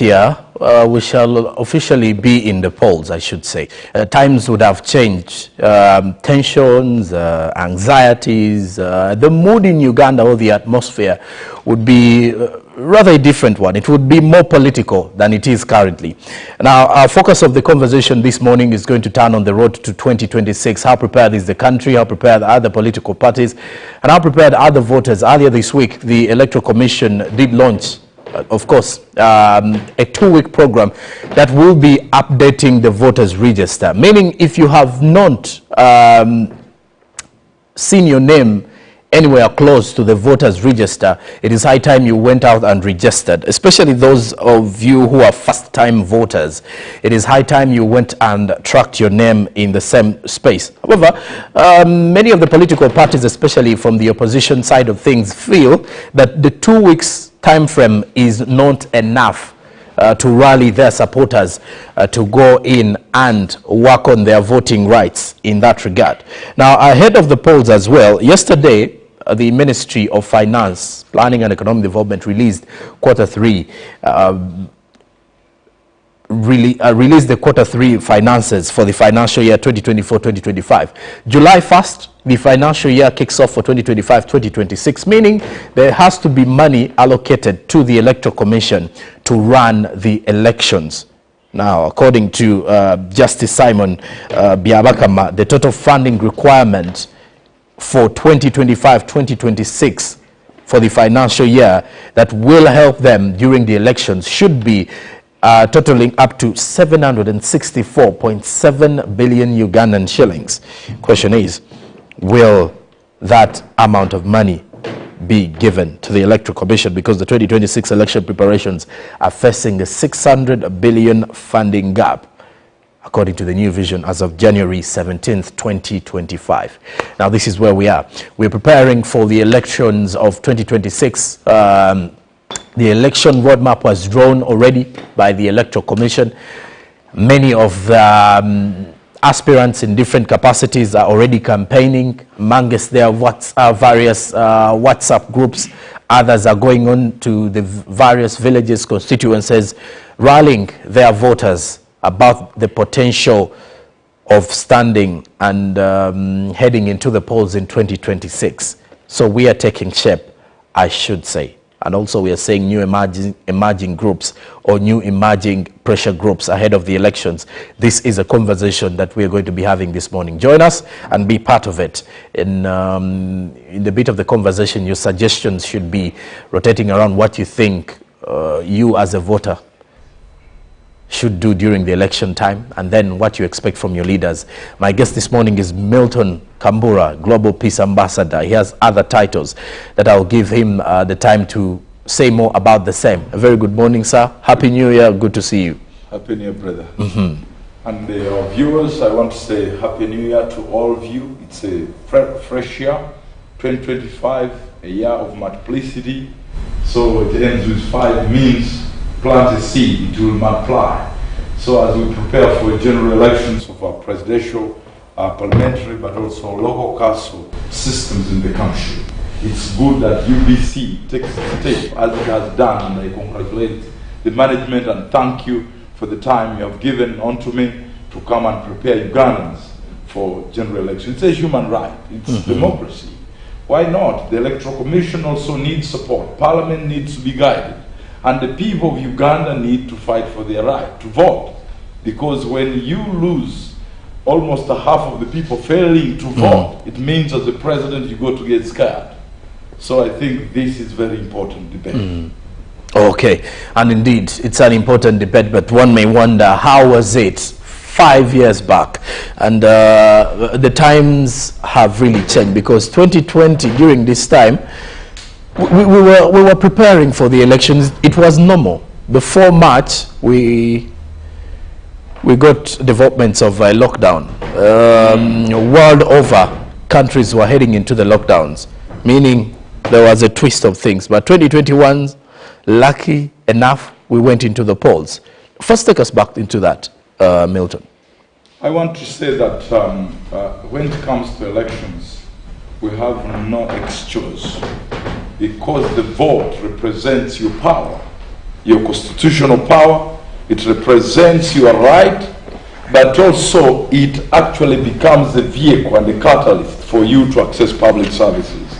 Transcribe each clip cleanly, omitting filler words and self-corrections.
year, we shall officially be in the polls, I should say. Times would have changed. Tensions, anxieties, the mood in Uganda or the atmosphere would be rather a different one. It would be more political than it is currently. Now, our focus of the conversation this morning is going to turn on the road to 2026. How prepared is the country? How prepared are the political parties? And how prepared are the voters? Earlier this week, the Electoral Commission did launch of course, a 2-week program that will be updating the voters register. Meaning, if you have not seen your name anywhere close to the voters register, it is high time you went out and registered, especially those of you who are first-time voters. It is high time you went and tracked your name in the same space. However, many of the political parties, especially from the opposition side of things, feel that the 2 weeks time frame is not enough to rally their supporters to go in and work on their voting rights in that regard. Now, ahead of the polls as well, yesterday, the Ministry of Finance, Planning and Economic Development released Q3 released the Q3 finances for the financial year 2024-2025. July 1st, the financial year kicks off for 2025-2026, meaning there has to be money allocated to the Electoral Commission to run the elections. Now, according to Justice Simon Byabakama, the total funding requirement for 2025-2026 for the financial year that will help them during the elections should be totaling up to 764.7 billion Ugandan shillings. Question is, will that amount of money be given to the Electoral Commission, because the 2026 election preparations are facing a 600 billion funding gap, according to the new vision as of January 17th, 2025. Now, this is where we are. We're preparing for the elections of 2026. The election roadmap was drawn already by the Electoral Commission. Many of the aspirants in different capacities are already campaigning. Amongst their various WhatsApp groups, others are going on to the various villages, constituencies, rallying their voters about the potential of standing and heading into the polls in 2026. So we are taking shape, I should say. And also we are saying new emerging groups or new emerging pressure groups ahead of the elections. This is a conversation that we are going to be having this morning. Join us and be part of it. In the bit of the conversation, your suggestions should be rotating around what you think you as a voter should do during the election time, and then what you expect from your leaders. My guest this morning is Milton Kambula, Global Peace Ambassador. He has other titles that I'll give him the time to say more about the same. A very good morning, sir. Happy New Year. Good to see you. Happy New Year, brother. And our viewers, I want to say Happy New Year to all of you. It's a fresh year, 2025, a year of multiplicity. So it ends with 5 means. Plant a seed, it will multiply. So as we prepare for general elections of our presidential, parliamentary, but also local council systems in the country, it's good that UBC takes a step as it has done, and I congratulate the management and thank you for the time you have given unto me to come and prepare Ugandans for general elections. It's a human right, it's democracy. Why not? The Electoral Commission also needs support. Parliament needs to be guided. And the people of Uganda need to fight for their right to vote. Because when you lose almost half of the people failing to vote, it means as a president you go to get scared. So I think this is very important debate. Okay, and indeed it's an important debate, but one may wonder, how was it 5 years back? And the times have really changed, because 2020, during this time, we were preparing for the elections. It was normal. Before March, we got developments of a lockdown. World over, countries were heading into the lockdowns, meaning there was a twist of things. But 2021, lucky enough, we went into the polls. First, take us back into that, Milton. I want to say that when it comes to elections, we have no excuse. Because the vote represents your power. your constitutional power, it represents your right, but also it actually becomes the vehicle and the catalyst for you to access public services.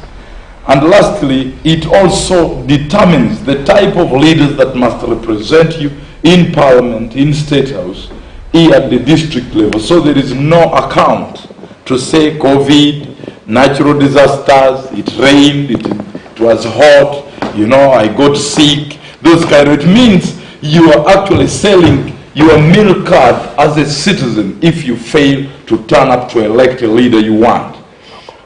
And lastly, it also determines the type of leaders that must represent you in Parliament, in State House, here at the district level. So there is no account to say COVID, natural disasters, it rained, it was hot, you know, I got sick, those kind of, it means you are actually selling your meal card as a citizen if you fail to turn up to elect a leader you want.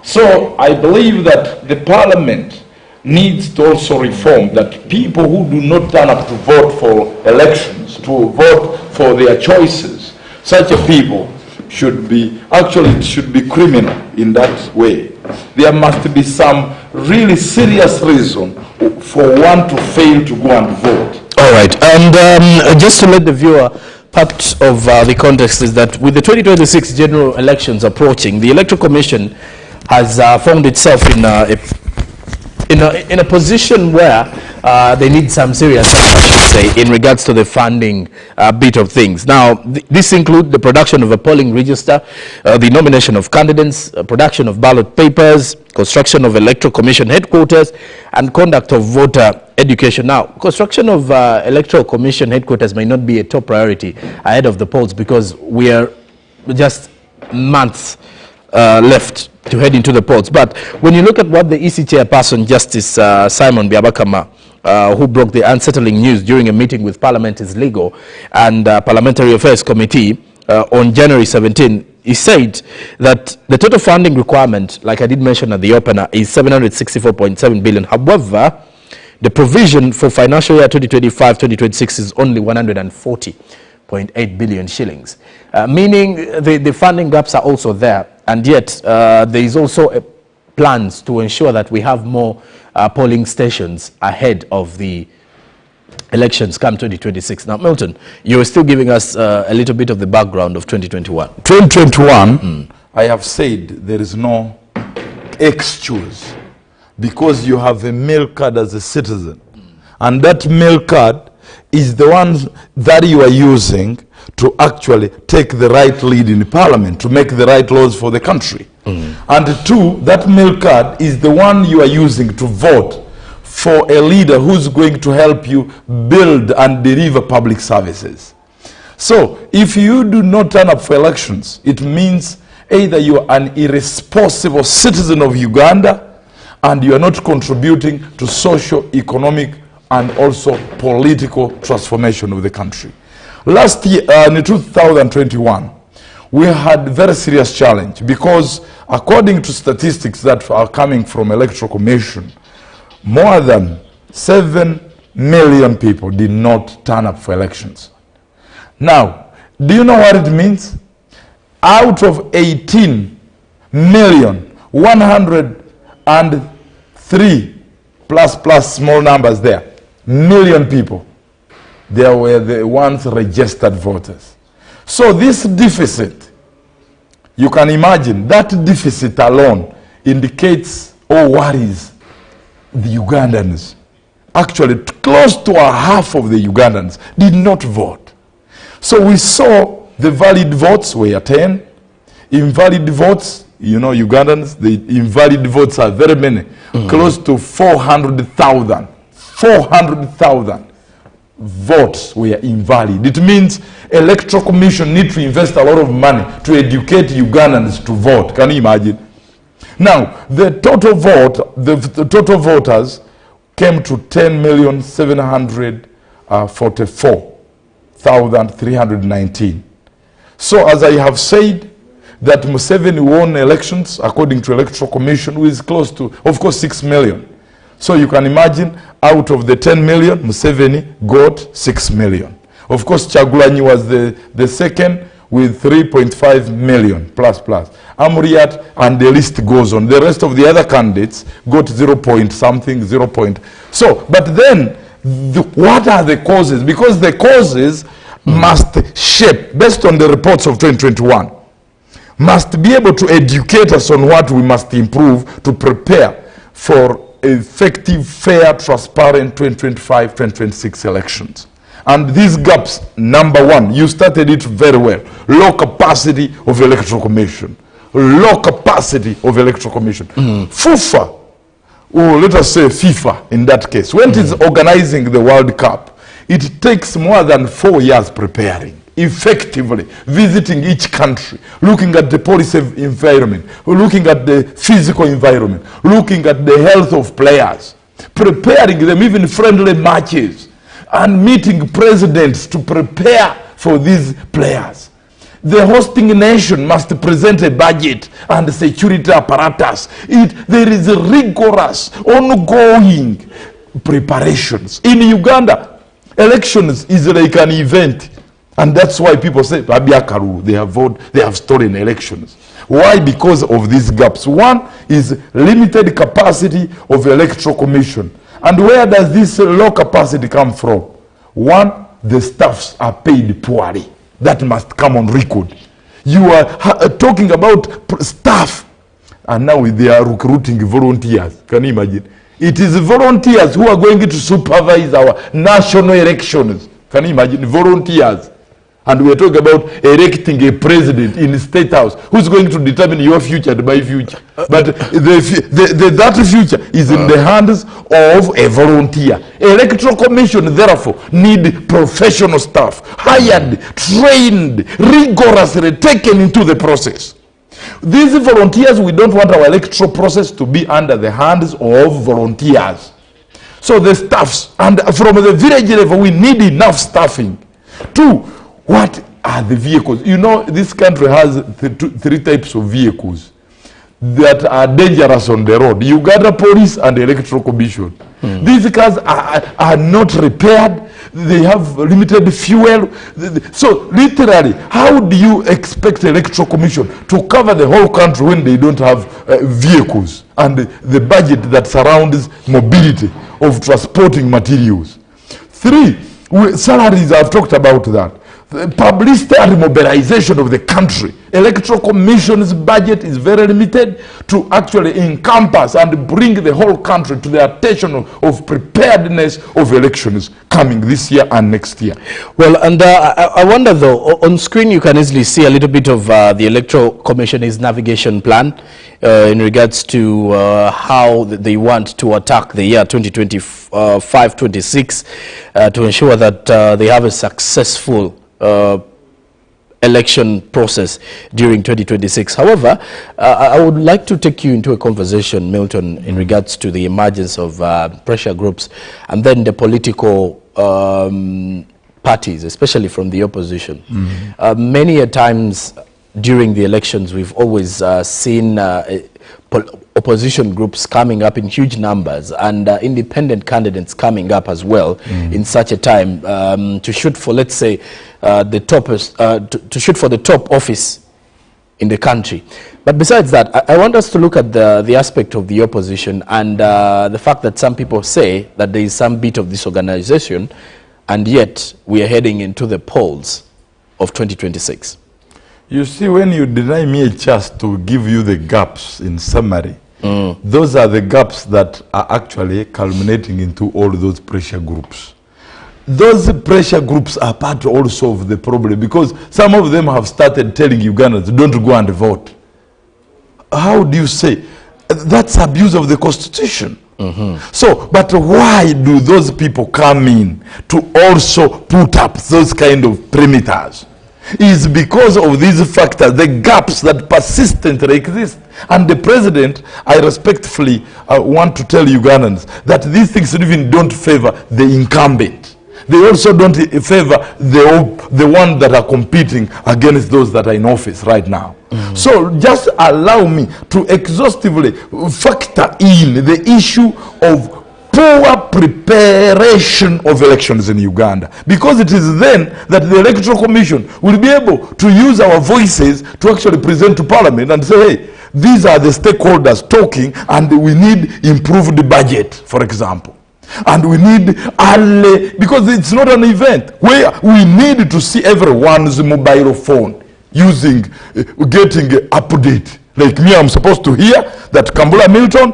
So I believe that the Parliament needs to also reform that people who do not turn up to vote for elections, to vote for their choices, such a people should be, actually it should be criminal in that way. There must be some really serious reason for one to fail to go and vote. All right, and just to let the viewer, part of the context is that with the 2026 general elections approaching, the Electoral Commission has found itself in a position where they need some serious help, I should say, in regards to the funding bit of things. Now, this includes the production of a polling register, the nomination of candidates, production of ballot papers, construction of Electoral Commission headquarters, and conduct of voter education. Now, construction of Electoral Commission headquarters may not be a top priority ahead of the polls because we are just months left to head into the polls. But when you look at what the EC chairperson, Justice Simon Byabakama, who broke the unsettling news during a meeting with Parliament's Legal and Parliamentary Affairs Committee on January 17, he said that the total funding requirement, like I did mention at the opener, is 764.7 billion. However, the provision for financial year 2025-2026 is only 140.8 billion shillings, meaning the funding gaps are also there. And yet, there is also plans to ensure that we have more polling stations ahead of the elections come 2026. Now, Milton, you were still giving us a little bit of the background of 2021. 2021, I have said there is no excuse because you have a mail card as a citizen. And that mail card is the one that you are using to actually take the right lead in Parliament, to make the right laws for the country. And two, that mail card is the one you are using to vote for a leader who's going to help you build and deliver public services. So if you do not turn up for elections, it means either you are an irresponsible citizen of Uganda and you are not contributing to social, economic, and also political transformation of the country. Last year, in 2021, we had a very serious challenge because according to statistics that are coming from Electoral Commission, more than 7 million people did not turn up for elections. Now, do you know what it means? Out of 18,103 plus small numbers there, million people, there were the ones registered voters. So this deficit, you can imagine, that deficit alone indicates or worries the Ugandans. Actually, close to a half of the Ugandans did not vote. So we saw the valid votes were 10, invalid votes, you know, Ugandans, the invalid votes are very many, close to 400,000. 400,000 votes were invalid. It means Electoral Commission need to invest a lot of money to educate Ugandans to vote. Can you imagine? Now, the total vote, the total voters came to 10,744,319. So, as I have said, that Museveni won elections according to Electoral Commission, who is close to, of course, 6 million. So you can imagine, out of the 10 million, Museveni got 6 million. Of course, Chagulanyi was the second with 3.5 million plus. Amuriat, and the list goes on. The rest of the other candidates got 0 point something, 0 point. So, but then, what are the causes? Because the causes must shape, based on the reports of 2021, must be able to educate us on what we must improve to prepare for effective, fair, transparent 2025-2026 elections. And these gaps, number one, you started it very well. Low capacity of electoral commission. Low capacity of electoral commission. FUFA, or let us say FIFA in that case, when it is organizing the World Cup, it takes more than 4 years preparing, effectively visiting each country, looking at the policy environment, looking at the physical environment, looking at the health of players, preparing them, even friendly matches, and meeting presidents to prepare for these players. The hosting nation must present a budget and security apparatus. There is a rigorous, ongoing preparations. In Uganda, elections is like an event. And that's why people say, they have stolen elections. Why? Because of these gaps. One is limited capacity of electoral commission. And where does this low capacity come from? One, the staffs are paid poorly. That must come on record. You are talking about staff, and now they are recruiting volunteers. Can you imagine? It is volunteers who are going to supervise our national elections. Can you imagine? Volunteers. And we are talking about electing a president in the State House who's going to determine your future and my future. But that future is in the hands of a volunteer. Electoral Commission, therefore, need professional staff, hired, trained, rigorously taken into the process. These volunteers, we don't want our electoral process to be under the hands of volunteers. So the staffs, and from the village level, we need enough staffing. Two, what are the vehicles? You know, this country has three types of vehicles that are dangerous on the road. Uganda Police and Electoral Commission. These cars are not repaired. They have limited fuel. So literally, how do you expect Electoral Commission to cover the whole country when they don't have vehicles and the budget that surrounds mobility of transporting materials? Three, salaries, I've talked about that. The publicity and mobilization of the country. Electoral Commission's budget is very limited to actually encompass and bring the whole country to the attention of preparedness of elections coming this year and next year. Well, and I wonder though, on screen you can easily see a little bit of the Electoral Commission's navigation plan in regards to how they want to attack the year 2025-26 to ensure that they have a successful election process during 2026. However, I would like to take you into a conversation, Milton, in regards to the emergence of pressure groups and then the political parties, especially from the opposition. Many a times during the elections, we've always seen opposition groups coming up in huge numbers and independent candidates coming up as well in such a time to shoot for, let's say, the top office in the country. But besides that, I want us to look at the aspect of the opposition and the fact that some people say that there is some bit of disorganization, and yet we are heading into the polls of 2026. You see, when you deny me a chance to give you the gaps in summary, those are the gaps that are actually culminating into all those pressure groups. Those pressure groups are part also of the problem, because some of them have started telling Ugandans, don't go and vote. How do you say? That's abuse of the Constitution. So, but why do those people come in to also put up those kind of perimeters? Is because of these factors, the gaps that persistently exist. And the president, I respectfully want to tell Ugandans that these things even don't favor the incumbent. They also don't favor the ones that are competing against those that are in office right now. So just allow me to exhaustively factor in the issue of poor preparation of elections in Uganda, because it is then that the Electoral Commission will be able to use our voices to actually present to Parliament and say, hey, these are the stakeholders talking and we need improved budget, for example. And we need early, because it's not an event where we need to see everyone's mobile phone getting update Like me, I'm supposed to hear that Kambula Milton,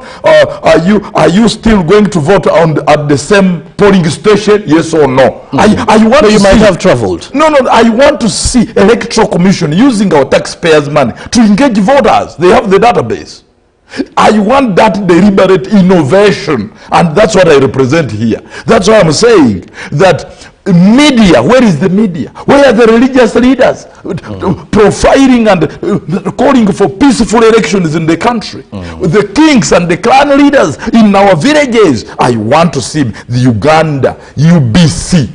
are you still going to vote at the same polling station? Yes or no? I want you might have traveled. No, I want to see Electoral Commission using our taxpayers' money to engage voters. They have the database. I want that deliberate innovation, and that's what I represent here. That's why I'm saying that media, where is the media? Where are the religious leaders profiling and calling for peaceful elections in the country? The kings and the clan leaders in our villages. I want to see the Uganda UBC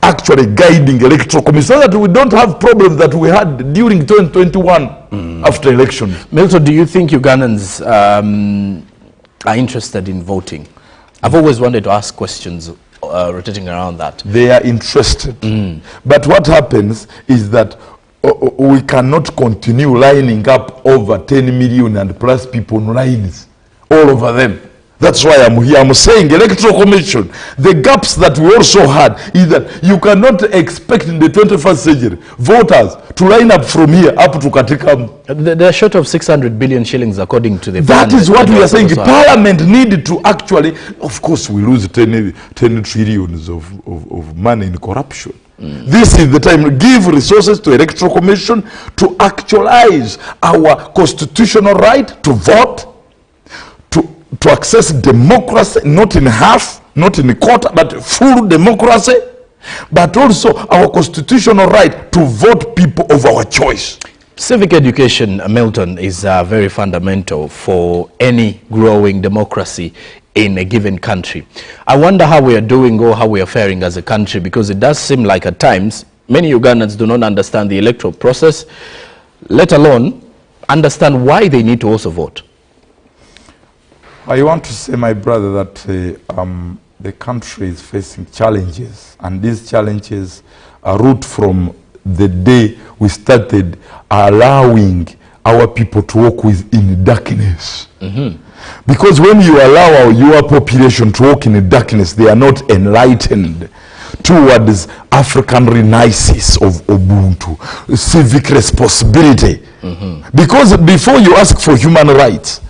actually guiding Electoral Commission so that we don't have problems that we had during 2021 after election. Milton, do you think Ugandans are interested in voting? I've always wanted to ask questions rotating around that. They are interested. But what happens is that we cannot continue lining up over 10 million and plus people on lines, all over them. That's why I'm here. I'm saying Electoral Commission, the gaps that we also had is that you cannot expect in the 21st century voters to line up from here up to Katikam. They're short of 600 billion shillings according to the... That is what we are saying. Parliament needed to actually, of course we lose 10 trillions of money in corruption. This is the time to give resources to Electoral Commission to actualize our constitutional right to vote, to access democracy, not in half, not in a quarter, but full democracy, but also our constitutional right to vote people of our choice. Civic education, Milton, is very fundamental for any growing democracy in a given country. I wonder how we are doing or how we are faring as a country, because it does seem like at times many Ugandans do not understand the electoral process, let alone understand why they need to also vote. I want to say, my brother, that the country is facing challenges, and these challenges are root from the day we started allowing our people to walk in darkness. Because when you allow your population to walk in darkness, they are not enlightened towards African renaissance of Ubuntu, civic responsibility. Because before you ask for human rights,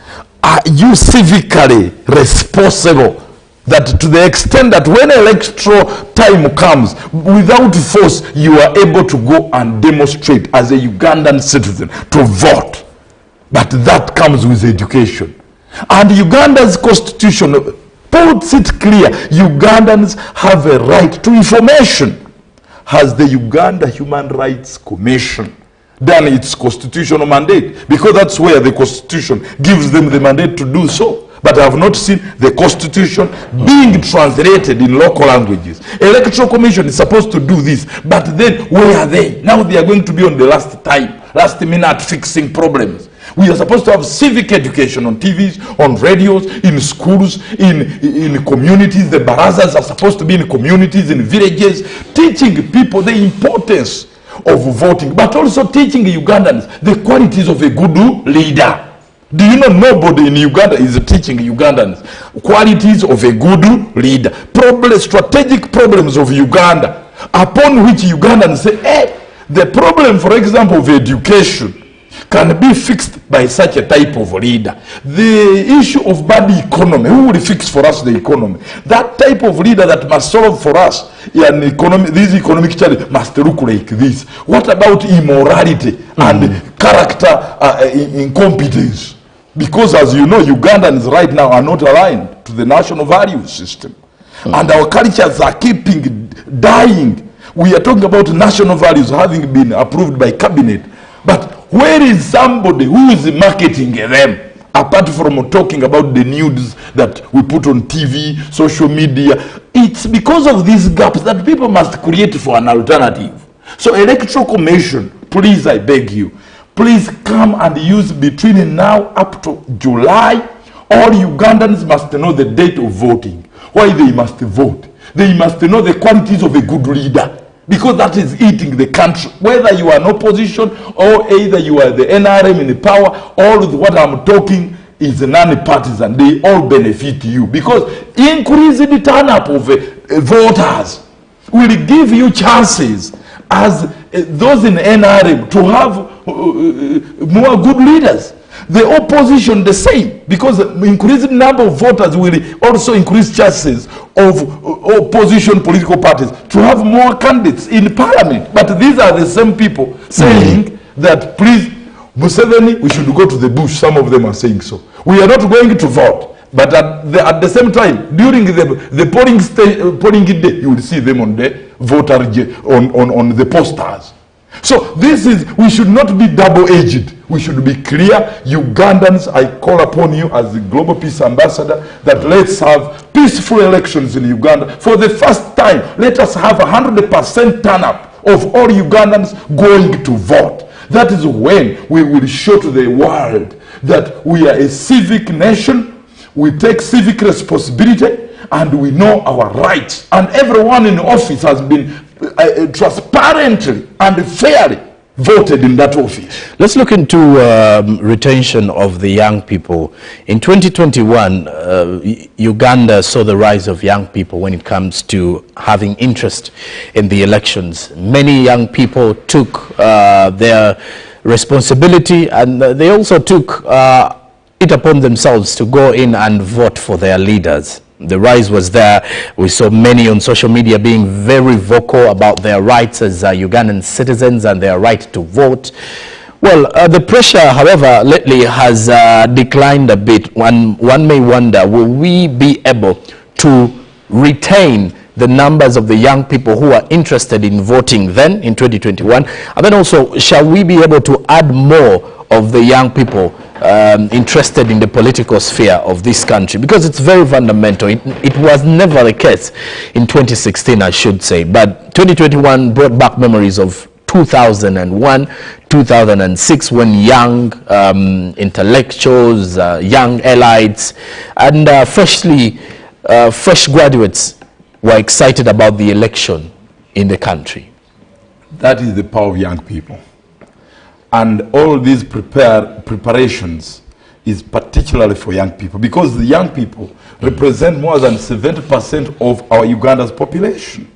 are you civically responsible that to the extent that when electoral time comes, without force, you are able to go and demonstrate as a Ugandan citizen to vote? But that comes with education. And Uganda's constitution puts it clear. Ugandans have a right to information. Has the Uganda Human Rights Commission done its constitutional mandate? Because that's where the constitution gives them the mandate to do so. But I have not seen the constitution being translated in local languages. Electoral Commission is supposed to do this, but then where are they? Now they are going to be on the last minute fixing problems. We are supposed to have civic education on TVs, on radios, in schools, in communities. The barazas are supposed to be in communities, in villages, teaching people the importance of voting, but also teaching Ugandans the qualities of a good leader. Do you know nobody in Uganda is teaching Ugandans qualities of a good leader? Strategic problems of Uganda, upon which Ugandans say, hey, the problem, for example, of education can be fixed by such a type of leader. The issue of bad economy, who will fix for us the economy? That type of leader that must solve for us an economy, this economic challenge must look like this. What about immorality and character incompetence? Because as you know, Ugandans right now are not aligned to the national value system. And our cultures are keeping dying. We are talking about national values having been approved by cabinet. But where is somebody who is marketing them? Apart from talking about the news that we put on TV, social media. It's because of these gaps that people must create for an alternative. So Electoral Commission, please, I beg you, please come and use between now up to July. All Ugandans must know the date of voting. Why they must vote. They must know the qualities of a good leader. Because that is eating the country. Whether you are in opposition or either you are the NRM in the power, all what I'm talking is non-partisan. They all benefit you. Because increasing the turn-up of voters will give you chances as those in NRM to have more good leaders. The opposition the same, because the increased number of voters will also increase chances of opposition political parties to have more candidates in parliament. But these are the same people saying that, please, Museveni, we should go to the bush. Some of them are saying so. We are not going to vote. But at the same time, during the polling day, you will see them on the voter on the posters. So this is, we should not be double-edged. We should be clear. Ugandans, I call upon you as the Global Peace Ambassador that let's have peaceful elections in Uganda. For the first time, let us have 100% turn-up of all Ugandans going to vote. That is when we will show to the world that we are a civic nation, we take civic responsibility, and we know our rights. And everyone in office has been transparently and fairly voted in that office. Let's look into retention of the young people. In 2021, Uganda saw the rise of young people when it comes to having interest in the elections. Many young people took their responsibility, and they also took it upon themselves to go in and vote for their leaders. The rise was there. We saw many on social media being very vocal about their rights as Ugandan citizens and their right to vote. Well, the pressure, however, lately has declined a bit. One may wonder, will we be able to retain the numbers of the young people who are interested in voting then in 2021? And then also, shall we be able to add more of the young people interested in the political sphere of this country? Because it's very fundamental. It was never the case in 2016, I should say. But 2021 brought back memories of 2001, 2006, when young intellectuals, young elites, and fresh graduates were excited about the election in the country. That is the power of young people. And all these preparations is particularly for young people, because the young people represent more than 70% of our Uganda's population.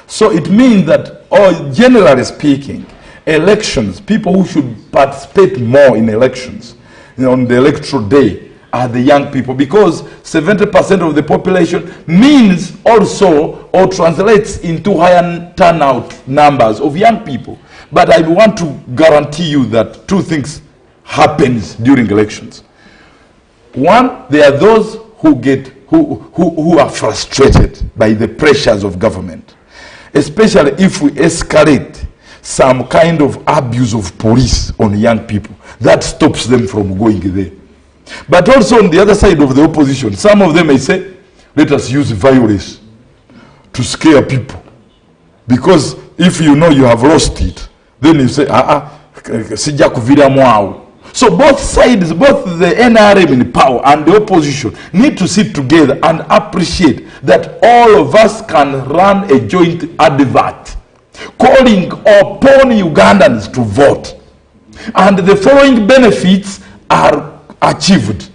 So it means that, generally speaking, elections, people who should participate more in elections, on the electoral day, are the young people, because 70% of the population means also, or translates into higher turnout numbers of young people. But I want to guarantee you that two things happens during elections. One, there are those who are frustrated by the pressures of government, especially if we escalate some kind of abuse of police on young people. That stops them from going there. But also on the other side of the opposition, some of them may say, let us use violence to scare people. Because if you know you have lost it, then you say, sija kuvira mwao. So both sides, both the NRM in power and the opposition, need to sit together and appreciate that all of us can run a joint advert calling upon Ugandans to vote. And the following benefits are achieved.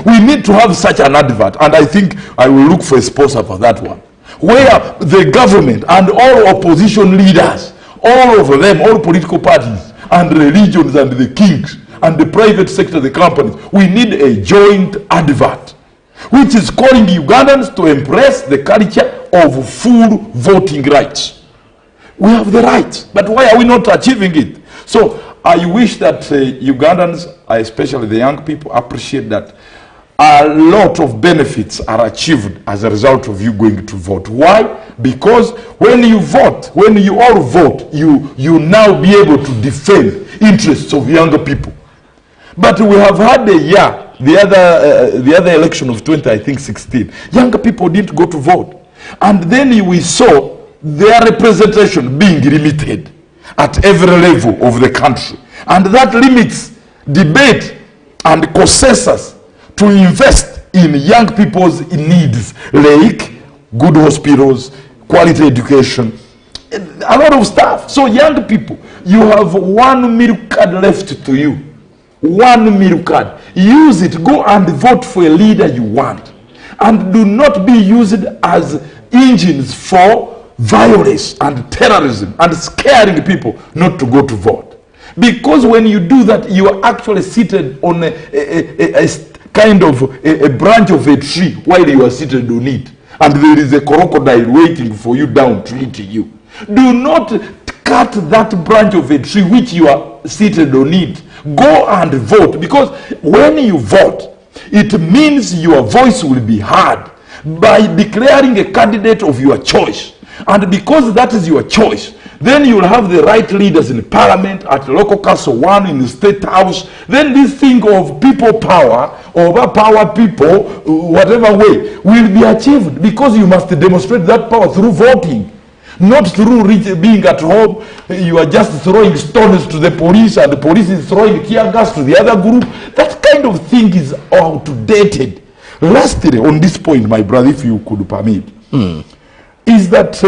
We need to have such an advert, and I think I will look for a sponsor for that one, where the government and all opposition leaders, all of them, all political parties and religions and the kings and the private sector, the companies, we need a joint advert which is calling Ugandans to embrace the culture of full voting rights. We have the right, but why are we not achieving it? So I wish that Ugandans, especially the young people, appreciate that a lot of benefits are achieved as a result of you going to vote. Why? Because when you vote, when you all vote, you now be able to defend interests of younger people. But we have had a year, the other election of 2016, younger people didn't go to vote. And then we saw their representation being limited at every level of the country. And that limits debate and consensus to invest in young people's needs, like good hospitals, quality education, a lot of stuff. So young people, you have 1 milk card left to you. 1 milk card. Use it. Go and vote for a leader you want. And do not be used as engines for violence and terrorism and scaring people not to go to vote. Because when you do that, you are actually seated on a kind of a branch of a tree while you are seated on it. And there is a crocodile waiting for you down to eat you. Do not cut that branch of a tree which you are seated on it. Go and vote, because when you vote, it means your voice will be heard by declaring a candidate of your choice. And because that is your choice, then you will have the right leaders in parliament, at local council 1, in the state house. Then this thing of people power, overpower people, whatever way, will be achieved, because you must demonstrate that power through voting. Not through being at home, you are just throwing stones to the police and the police is throwing tear gas to the other group. That kind of thing is outdated. Lastly, on this point, my brother, if you could permit, is that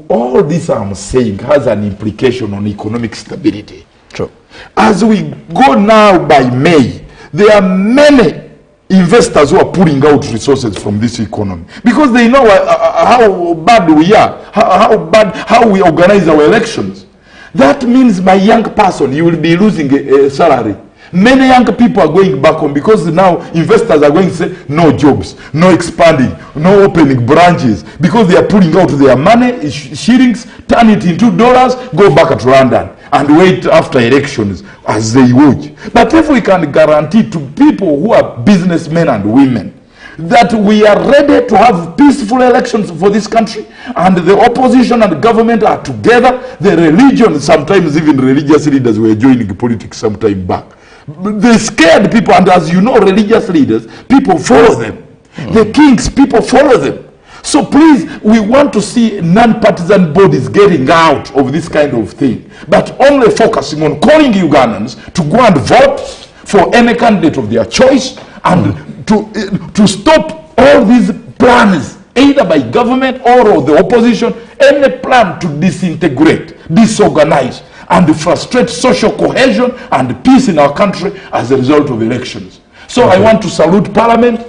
all this I'm saying has an implication on economic stability. True. As we go now by May, there are many investors who are pulling out resources from this economy because they know how bad we are, how we organize our elections. That means, my young person, you will be losing a salary. Many young people are going back home because now investors are going to say no jobs, no expanding, no opening branches, because they are pulling out their money, shillings, turn it into dollars, go back to London and wait after elections as they watch. But if we can guarantee to people who are businessmen and women that we are ready to have peaceful elections for this country, and the opposition and the government are together, the religion, sometimes even religious leaders were joining politics some time back. They scared people, and as you know, religious leaders, people follow them. The kings, people follow them. So please, we want to see non-partisan bodies getting out of this kind of thing, but only focusing on calling Ugandans to go and vote for any candidate of their choice, and to stop all these plans, either by government or of the opposition, any plan to disintegrate, disorganize, and frustrate social cohesion and peace in our country as a result of elections. So I want to salute Parliament,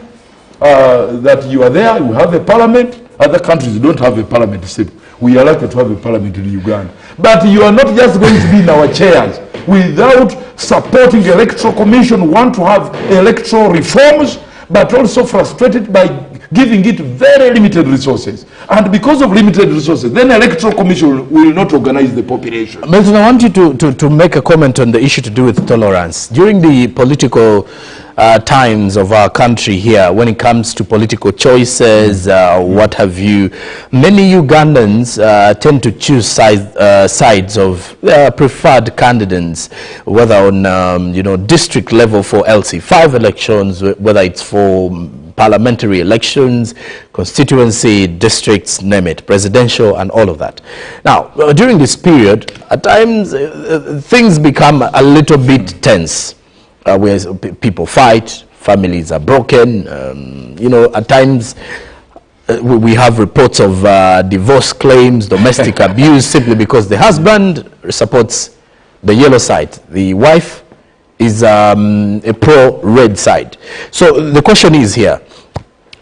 that you are there. You have a parliament. Other countries don't have a parliament. We are lucky to have a parliament in Uganda. But you are not just going to be in our chairs without supporting the electoral commission. Want to have electoral reforms, but also frustrated by giving it very limited resources. And because of limited resources, then the electoral commission will not organize the population. Milton, I want you to make a comment on the issue to do with tolerance. During the political times of our country here, when it comes to political choices, what have you, many Ugandans tend to choose sides of preferred candidates, whether on district level for LC5 elections, whether it's for parliamentary elections, constituency, districts, name it, presidential, and all of that. Now, during this period, at times things become a little bit tense, where people fight, families are broken. At times we have reports of divorce claims, domestic abuse, simply because the husband supports the yellow side, the wife is a pro-red side. So the question is here,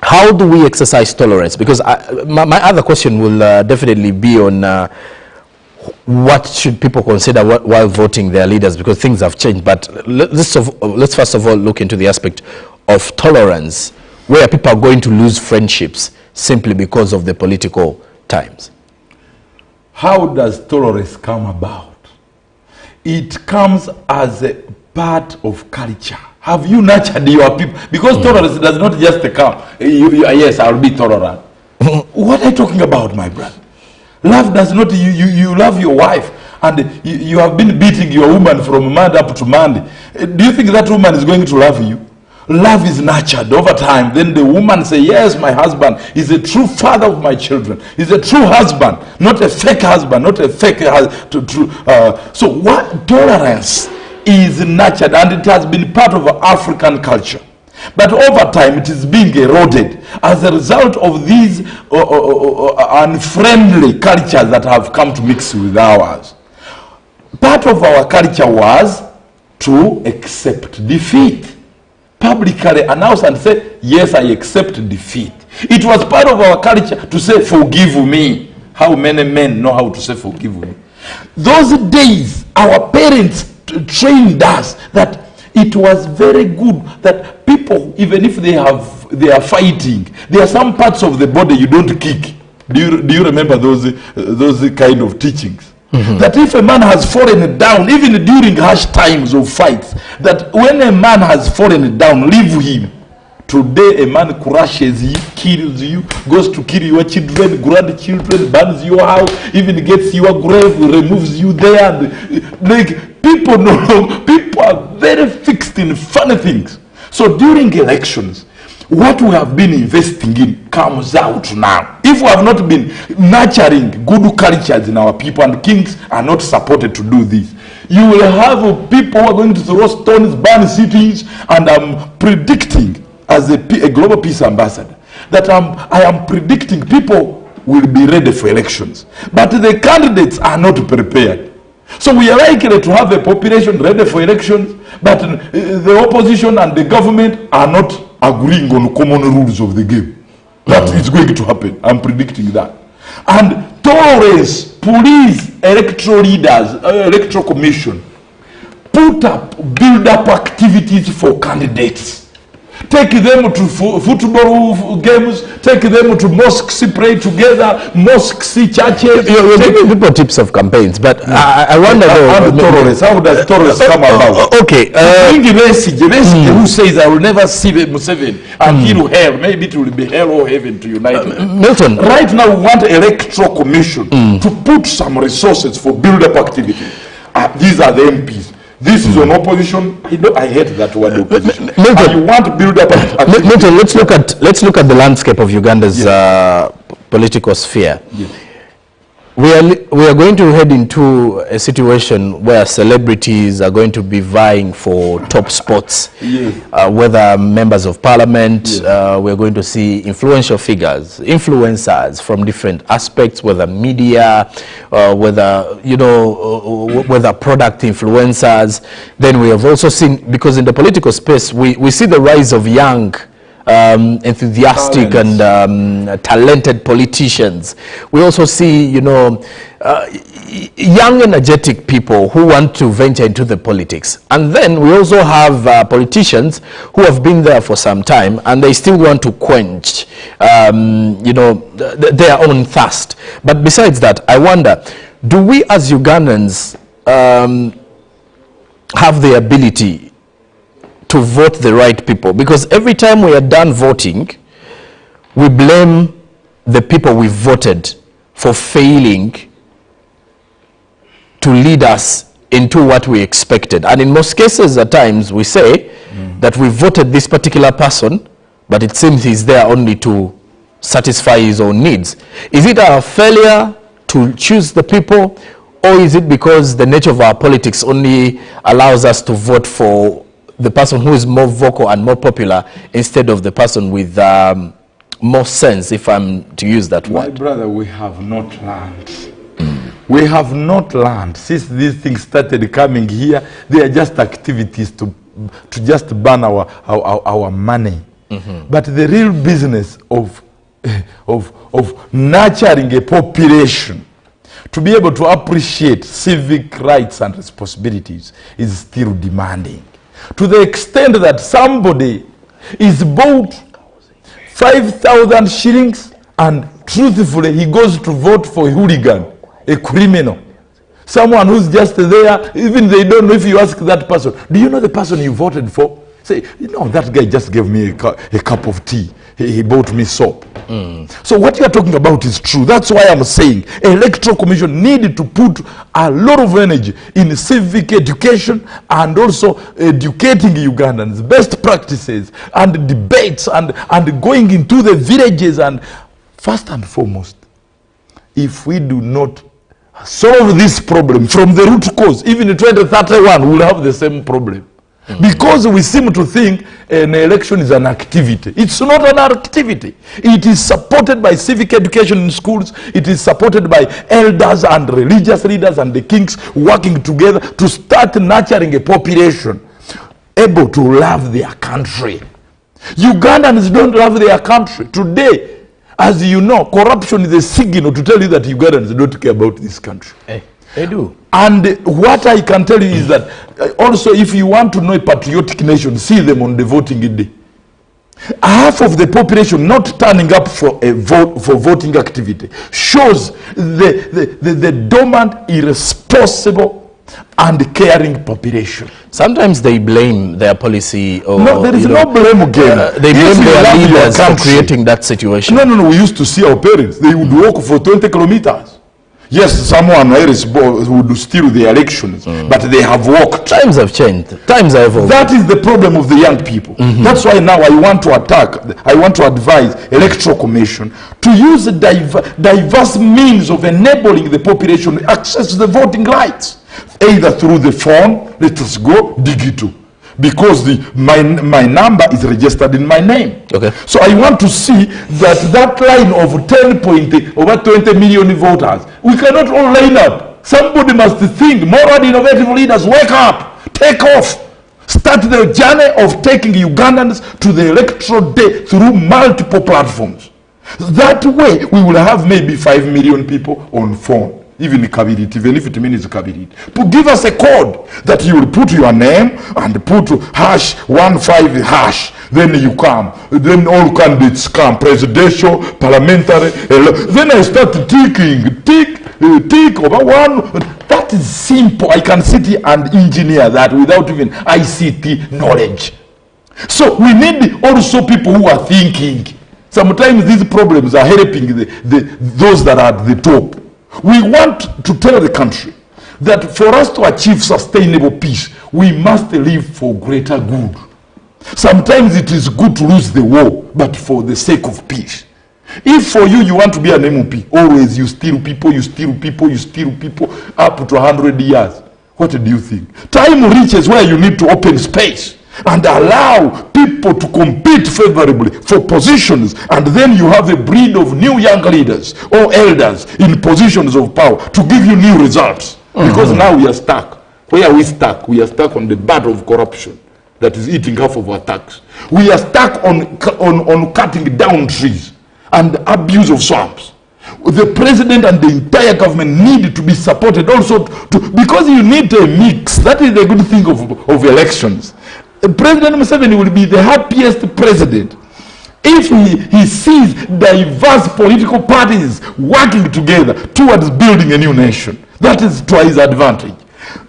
how do we exercise tolerance? Because my other question will definitely be on what should people consider while voting their leaders, because things have changed. But let's first of all look into the aspect of tolerance, where people are going to lose friendships simply because of the political times. How does tolerance come about? It comes as a part of culture. Have you nurtured your people? Because tolerance does not just come, yes, I'll be tolerant. What are you talking about, my brother? Love does not, you love your wife, and you have been beating your woman from Monday up to Monday. Do you think that woman is going to love you? Love is nurtured over time. Then the woman say, yes, my husband is a true father of my children. He's a true husband, not a fake husband, not a fake husband. So what tolerance is nurtured, and it has been part of African culture. But over time, it is being eroded as a result of these unfriendly cultures that have come to mix with ours. Part of our culture was to accept defeat. Publicly announce and say, yes, I accept defeat. It was part of our culture to say, forgive me. How many men know how to say forgive me? Those days, our parents trained us that it was very good that people, even if they are fighting, there are some parts of the body you don't kick. Do you remember those kind of teachings? That if a man has fallen down, even during harsh times of fights, that when a man has fallen down, leave him. Today a man crushes you, kills you, goes to kill your children, grandchildren, burns your house, even gets your grave, removes you there. Like, people are very fixed in funny things. So during elections, what we have been investing in comes out now. If we have not been nurturing good cultures in our people, and kings are not supported to do this, you will have people who are going to throw stones, burn cities, and I'm predicting, as a global peace ambassador, that I am predicting people will be ready for elections. But the candidates are not prepared. So we are likely to have a population ready for elections, but the opposition and the government are not agreeing on common rules of the game. That is going to happen. I'm predicting that. And tolerance, police, electoral leaders, electoral commission, build up activities for candidates. Take them to football games, take them to mosques, pray together, mosques, churches. You're giving people tips of campaigns, but I wonder how does tolerance come about? Okay. Bring a message who says, I will never see Museveni until hell. Maybe it will be hell or heaven to unite them. Milton. Right now, we want electoral commission to put some resources for build-up activity. These are the MPs. This is an opposition. I hate that word opposition. Milton, and you want to build up activity. Milton, let's look at the landscape of Uganda's political sphere. Yes. We are going to head into a situation where celebrities are going to be vying for top spots, yes. Whether members of parliament, yes. We're going to see influential figures, influencers from different aspects, whether media, whether, whether product influencers. Then we have also seen, because in the political space, we see the rise of young, enthusiastic and talented politicians. We also see, young energetic people who want to venture into the politics. And then we also have politicians who have been there for some time and they still want to quench, their own thirst. But besides that, I wonder, do we as Ugandans have the ability to vote the right people? Because every time we are done voting, we blame the people we voted for failing to lead us into what we expected. And in most cases, at times, we say that we voted this particular person, but it seems he's there only to satisfy his own needs. Is it our failure to choose the people, or is it because the nature of our politics only allows us to vote for the person who is more vocal and more popular instead of the person with more sense, if I'm to use that word? My brother, we have not learned. We have not learned. Since these things started coming here, they are just activities to just burn our money. But the real business of nurturing a population to be able to appreciate civic rights and responsibilities is still demanding. To the extent that somebody is bought 5,000 shillings and truthfully he goes to vote for a hooligan, a criminal, someone who's just there, even they don't know. If you ask that person, do you know the person you voted for? Say, that guy just gave me a cup of tea. He bought me soap. So what you are talking about is true. That's why I'm saying electoral commission needed to put a lot of energy in civic education and also educating Ugandans, best practices and debates and going into the villages. And first and foremost, if we do not solve this problem from the root cause, even in 2031 we'll have the same problem. Because we seem to think an election is an activity. It's not an activity. It is supported by civic education in schools. It is supported by elders and religious leaders and the kings working together to start nurturing a population able to love their country. Ugandans don't love their country. Today, as you know, corruption is a signal to tell you that Ugandans don't care about this country. They do. And what I can tell you is that also if you want to know a patriotic nation, see them on the voting day. Half of the population not turning up for a vote, for voting activity, shows the dormant, irresponsible and caring population. Sometimes they blame their policy. Or, no, there is no blame again. They blame their leaders for creating that situation. No. We used to see our parents. They would walk for 20 kilometers. Yes, someone else would steal the elections, but they have walked. Times have changed. Times have evolved. That is the problem of the young people. That's why now I want to advise Electoral Commission to use diverse means of enabling the population to access the voting rights, either through the phone, let us go digital, because my number is registered in my name. Okay. So I want to see that line of over 20 million voters, we cannot all line up. Somebody must think. More innovative leaders, wake up, take off. Start the journey of taking Ugandans to the electoral day through multiple platforms. That way we will have maybe 5 million people on phone. Even if it means Kabirit. To give us a code that you will put your name and put #15#. Then you come. Then all candidates come. Presidential, parliamentary. Then I start ticking. Tick over one. That is simple. I can sit here and engineer that without even ICT knowledge. So we need also people who are thinking. Sometimes these problems are helping those that are at the top. We want to tell the country that for us to achieve sustainable peace, we must live for greater good. Sometimes it is good to lose the war, but for the sake of peace. If for you want to be an MOP, always you steal people up to 100 years. What do you think? Time reaches where you need to open space and allow people to compete favorably for positions, and then you have a breed of new young leaders or elders in positions of power to give you new results. Because now we are stuck. Where are we stuck? We are stuck on the battle of corruption that is eating half of our tax. We are stuck on cutting down trees and abuse of swamps. The president and the entire government need to be supported also because you need a mix. That is the good thing of elections. President Museveni will be the happiest president if he sees diverse political parties working together towards building a new nation. That is to his advantage.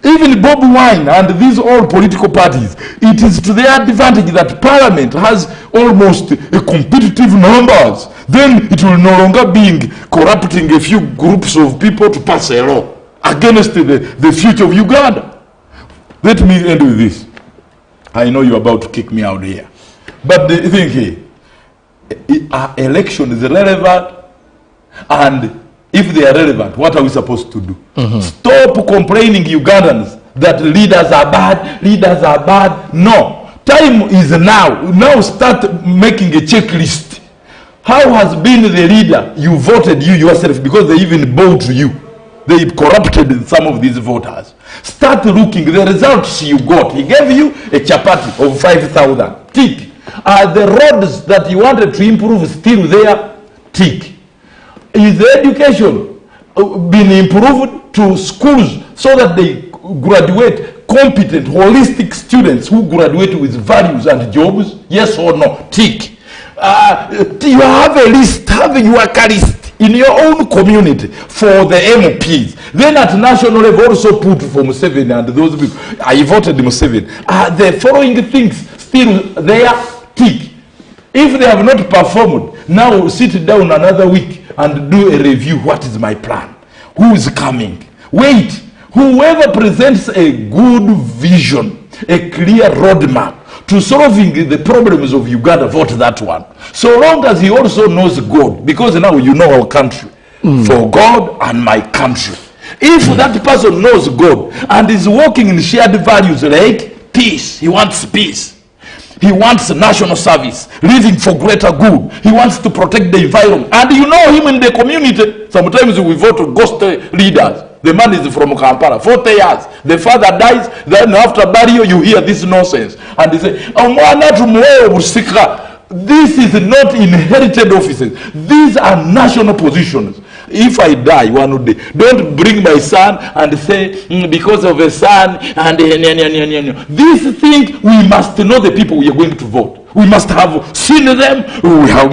Even Bob Wine and these all political parties, it is to their advantage that Parliament has almost a competitive numbers. Then it will no longer be corrupting a few groups of people to pass a law against the future of Uganda. Let me end with this. I know you're about to kick me out here. But the thing here, our election is relevant, and if they are relevant, what are we supposed to do? Stop complaining, Ugandans, that leaders are bad. No. Time is now. Now start making a checklist. How has been the leader you voted yourself, because they even bowed to you? They corrupted some of these voters. Start looking the results you got. He gave you a chapati of 5,000. Tick. Are the roads that you wanted to improve still there? Tick. Is the education been improved to schools so that they graduate competent, holistic students who graduate with values and jobs? Yes or no? Tick. You have a list, have your list in your own community for the MPs. Then at national level also put for Museveni and those people. I voted Museveni. The following things still there? Tick. If they have not performed, now sit down another week and do a review. What is my plan? Who is coming? Wait. Whoever presents a good vision, a clear roadmap to solving the problems of Uganda, vote that one. So long as he also knows God, because now you know our country. For God and my country. If that person knows God and is working in shared values like peace, he wants peace. He wants national service, living for greater good. He wants to protect the environment. And you know him in the community. Sometimes we vote to ghost leaders. The man is from Kampala, 40 years. The father dies, then after burial you hear this nonsense. And they say, this is not inherited offices. These are national positions. if I die one day, don't bring my son and say, because of a son, and this thing, we must know the people we are going to vote. We must have seen them,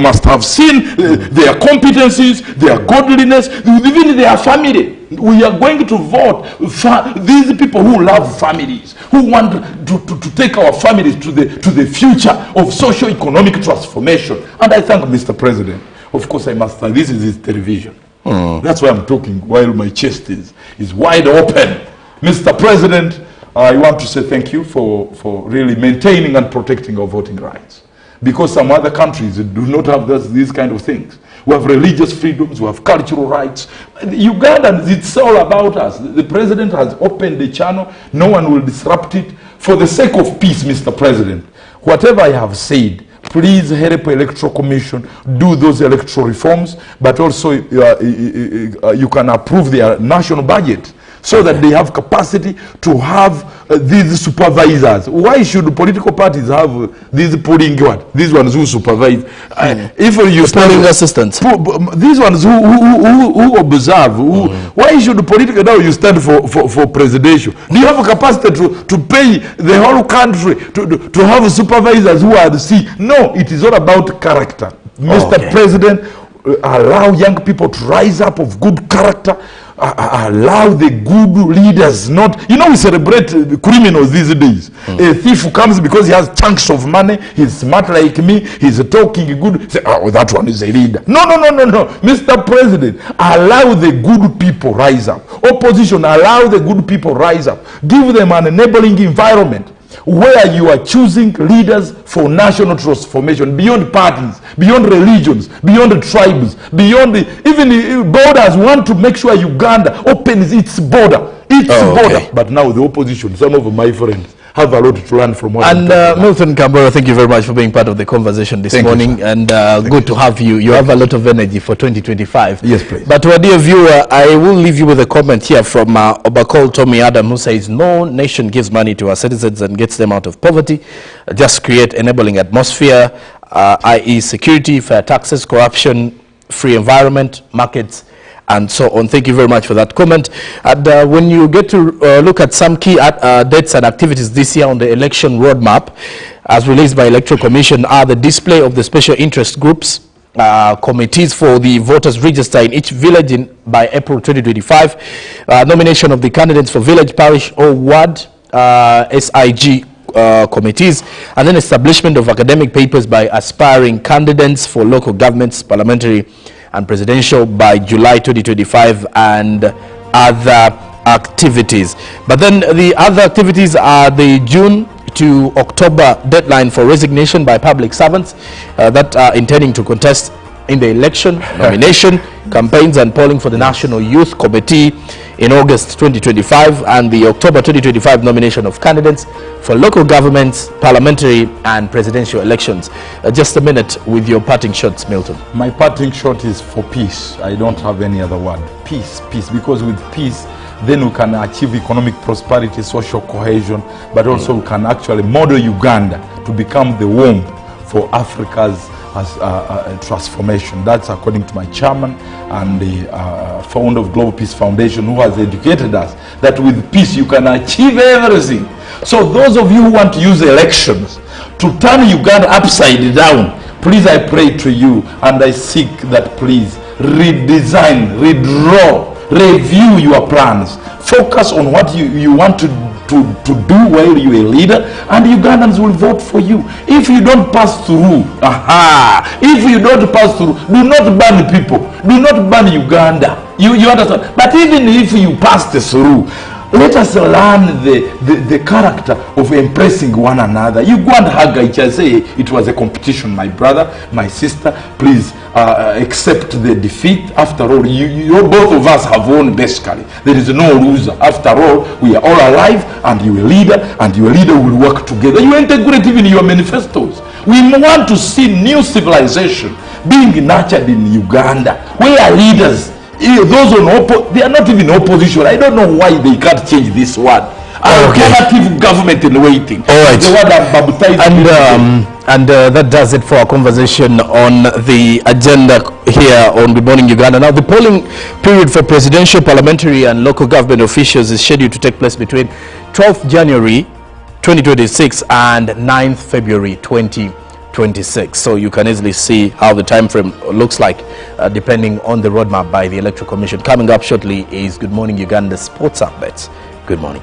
must have seen their competencies, their godliness, even their family. We are going to vote these people who love families, who want to take our families to the future of socio-economic transformation. And I thank Mr. President. Of course, I must thank. This is his television. That's why I'm talking while my chest is wide open. Mr. President, I want to say thank you for really maintaining and protecting our voting rights. Because some other countries do not have these kind of things. We have religious freedoms, we have cultural rights. Ugandans, it's all about us. The president has opened the channel. No one will disrupt it. For the sake of peace, Mr. President, whatever I have said, please help Electoral Commission do those electoral reforms, but also you can approve their national budget so that they have capacity to have these supervisors. Why should political parties have these polling what? These ones who supervise? If you polling assistants, these ones who observe, why should political, now you stand for presidential? Do you have a capacity to pay the whole country to have supervisors who are the sea? No, it is all about character. Mr. President, allow young people to rise up of good character. Allow the good leaders, not, you know, we celebrate criminals these days. A thief who comes because he has chunks of money, he's smart like me, he's talking good, say, oh, that one is a leader. No. Mr. President, allow the good people rise up. Opposition, allow the good people rise up. Give them an enabling environment where you are choosing leaders for national transformation, beyond parties, beyond religions, beyond tribes, beyond even borders. Want to make sure Uganda opens its border. But now the opposition, some of my friends, have a lot to learn from what. And Milton Kambula, thank you very much for being part of the conversation this morning. You, and good to have you. You have a lot of energy for 2025. Yes, please. But to our dear viewer, I will leave you with a comment here from Obakol Tommy Adam, who says, no nation gives money to our citizens and gets them out of poverty. Just create enabling atmosphere, i.e. security, fair taxes, corruption, free environment, markets, and so on. Thank you very much for that comment. And when you get to look at some key dates and activities this year on the election roadmap, as released by Electoral Commission, are the display of the special interest groups, committees for the voters register in each village by April 2025, nomination of the candidates for village, parish, or ward SIG committees, and then establishment of academic papers by aspiring candidates for local governments, parliamentary, and presidential by July 2025, and other activities. But then the other activities are the June to October deadline for resignation by public servants that are intending to contest in the election, nomination, campaigns, and polling for the National Youth Committee in August 2025, and the October 2025 nomination of candidates for local governments, parliamentary, and presidential elections. Just a minute with your parting shots, Milton. My parting shot is for peace. I don't have any other word. Peace, because with peace, then we can achieve economic prosperity, social cohesion, but also we can actually model Uganda to become the womb for Africa's transformation. That's according to my chairman and the founder of Global Peace Foundation, who has educated us that with peace you can achieve everything. So those of you who want to use elections to turn Uganda upside down, please, I pray to you and I seek that please redesign, redraw, review your plans. Focus on what you want to do while you're a leader, and Ugandans will vote for you. If you don't pass through, if you don't pass through, do not ban people, do not ban Uganda. You understand? But even if you pass through, let us learn the character of impressing one another. You go and hug each other, say it was a competition, my brother, my sister, please accept the defeat. After all, you both of us have won basically. There is no loser. After all, we are all alive, and you're a leader, and your leader will work together. You integrate even your manifestos. We want to see new civilization being nurtured in Uganda, where leaders, those on they are not even opposition. I don't know why they can't change this word. alternative government in waiting. All right. The word I'm baptized and that does it for our conversation on the agenda here on Good Morning Uganda. Now, the polling period for presidential, parliamentary and local government officials is scheduled to take place between 12th January 2026 and 9th February 2026. So you can easily see how the time frame looks like depending on the roadmap by the Electoral Commission. Coming up shortly is Good Morning Uganda Sports Updates. Good morning.